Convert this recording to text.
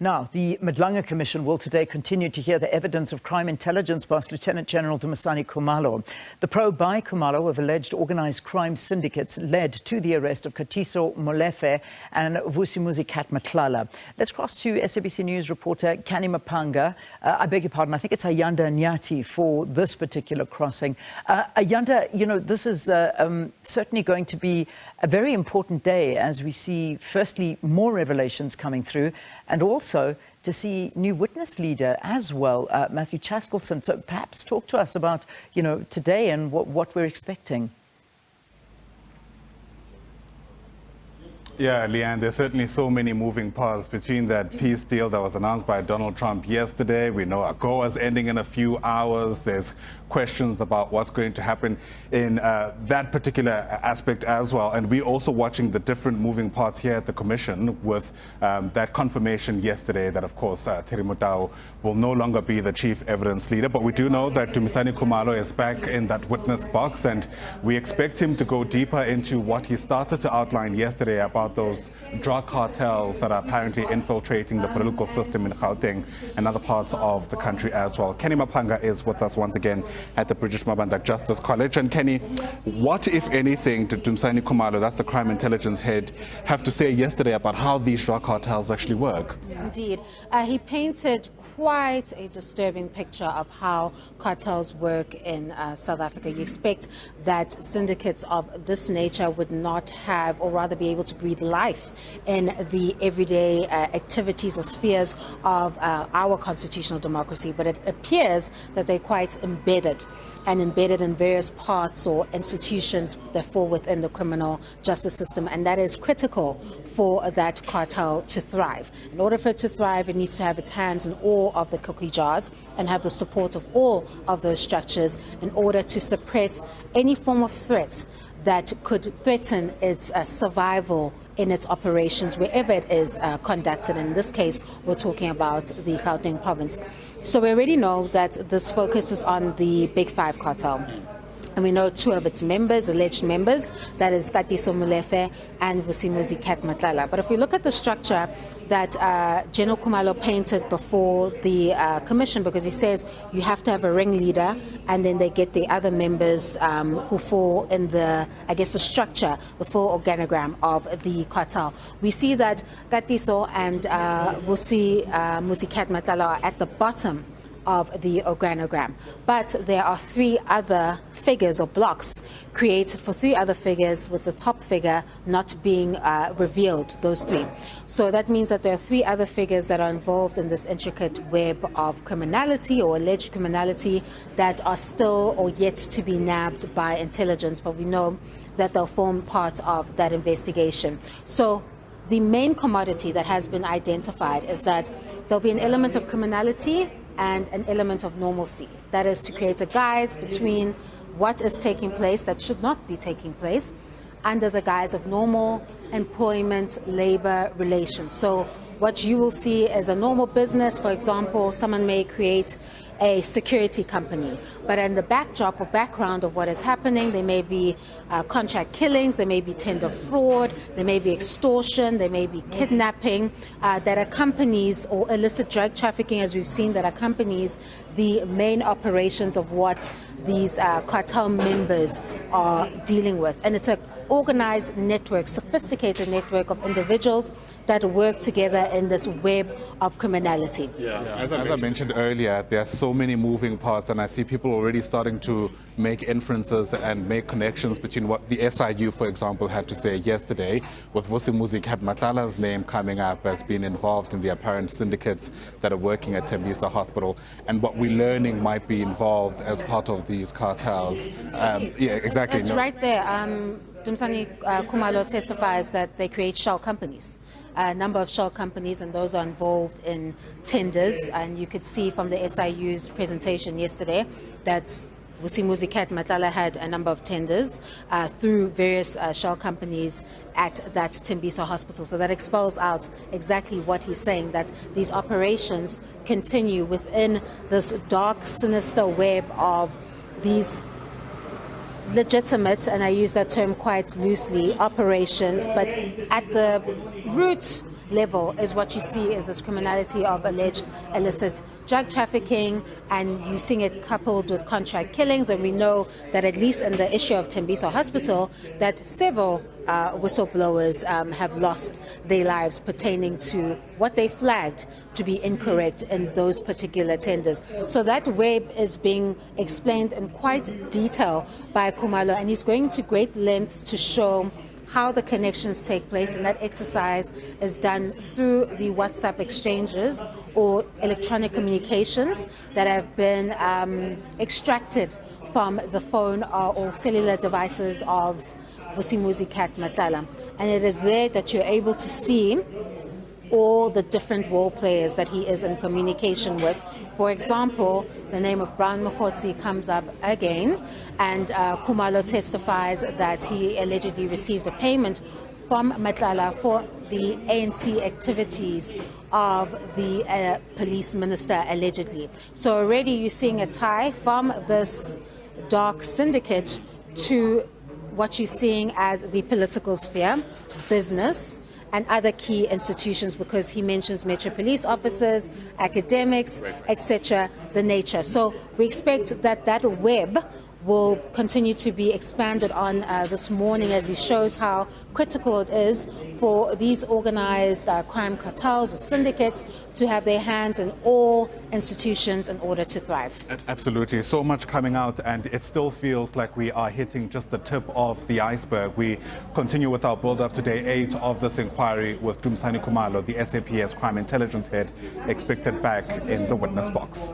Now, the Madlanga Commission will today continue to hear the evidence of crime intelligence boss Lieutenant General Dumisani Khumalo. The probe by Khumalo of alleged organised crime syndicates led to the arrest of Katiso Molefe and Vusimuzi Matlala. Let's cross to SABC News reporter Canny Maphanga. I beg your pardon, I think it's Ayanda Nyathi for this particular crossing. Ayanda, you know, this is certainly going to be a very important day as we see, firstly, more revelations coming through, and also to see new witness leader as well, Matthew Chaskelson. So perhaps talk to us about, you know, today and what we're expecting. Yeah, Leanne, there's certainly so many moving parts between that peace deal that was announced by Donald Trump yesterday. We know AGOA's ending in a few hours. There's questions about what's going to happen in that particular aspect as well. And we're also watching the different moving parts here at the Commission with that confirmation yesterday that, of course, Terry Mutau will no longer be the chief evidence leader. But we do know that Dumisani Khumalo is back in that witness box, and we expect him to go deeper into what he started to outline yesterday about those drug cartels that are apparently infiltrating the political system in Gauteng and other parts of the country as well. Canny Maphanga is with us once again at the British Mabanda Justice College. And Kenny, what, if anything, did Dumisani Khumalo, that's the crime intelligence head, have to say yesterday about how these drug cartels actually work? Indeed. He painted quite a disturbing picture of how cartels work in South Africa. You expect that syndicates of this nature would not have, or rather be able to breathe life in the everyday activities or spheres of our constitutional democracy, but it appears that they're quite embedded in various parts or institutions that fall within the criminal justice system, and that is critical for that cartel to thrive. In order for it to thrive, it needs to have its hands in all of the cookie jars and have the support of all of those structures in order to suppress any form of threats that could threaten its survival in its operations wherever it is conducted. In this case, we're talking about the Gauteng province. So we already know that this focuses on the Big Five cartel. And we know two of its members, alleged members, that is Katiso Molefe and Vusimuzi Matlala. But if we look at the structure that General Khumalo painted before the commission, because he says you have to have a ringleader, and then they get the other members who fall in the, I guess, the structure, the full organogram of the cartel. We see that Katiso and Vusimuzi Matlala are at the bottom of the organogram, but there are three other figures or blocks created for three other figures, with the top figure not being revealed, those three. So that means that there are three other figures that are involved in this intricate web of criminality or alleged criminality that are still or yet to be nabbed by intelligence, but we know that they'll form part of that investigation. So the main commodity that has been identified is that there'll be an element of criminality and an element of normalcy. That is to create a guise between what is taking place that should not be taking place under the guise of normal employment, labor relations. So what you will see as a normal business, for example, someone may create a security company, but in the backdrop or background of what is happening, there may be contract killings, there may be tender fraud, there may be extortion, there may be kidnapping that accompanies, or illicit drug trafficking, as we've seen, that accompanies the main operations of what these cartel members are dealing with. And it's an organized network, sophisticated network of individuals that work together in this web of criminality. As I mentioned earlier, there are so many moving parts, and I see people already starting to make inferences and make connections between what the SIU, for example, had to say yesterday, with Vusimuzi Matlala's name coming up as being involved in the apparent syndicates that are working at Tembisa Hospital, and what we're learning might be involved as part of these cartels. Yeah, exactly. That's right there. Dumisani Khumalo testifies that they create shell companies, a number of shell companies, and those are involved in tenders. And you could see from the SIU's presentation yesterday that Vusimuzi Matlala had a number of tenders through various shell companies at that Tembisa hospital. So that spells out exactly what he's saying, that these operations continue within this dark, sinister web of these legitimate, and I use that term quite loosely, operations, but at the roots level is what you see is this criminality of alleged illicit drug trafficking, and you're seeing it coupled with contract killings. And we know that at least in the issue of Tembiso Hospital, that several whistleblowers have lost their lives pertaining to what they flagged to be incorrect in those particular tenders. So that web is being explained in quite detail by Khumalo, and he's going to great lengths to show how the connections take place, and that exercise is done through the WhatsApp exchanges or electronic communications that have been extracted from the phone or cellular devices of Vusimuzi cat Matlala. And it is there that you're able to see all the different role players that he is in communication with. For example, the name of Brown Mokgotsi comes up again, and Khumalo testifies that he allegedly received a payment from Matlala for the ANC activities of the police minister, allegedly. So already you're seeing a tie from this dark syndicate to what you're seeing as the political sphere, business, and other key institutions, because he mentions Metro Police officers, academics, etc., the nature. So we expect that that web will continue to be expanded on this morning, as he shows how critical it is for these organized crime cartels or syndicates to have their hands in all institutions in order to thrive. Absolutely. So much coming out, and it still feels like we are hitting just the tip of the iceberg. We continue with our build-up to day 8 of this inquiry with Dumisani Khumalo, the SAPS crime intelligence head, expected back in the witness box.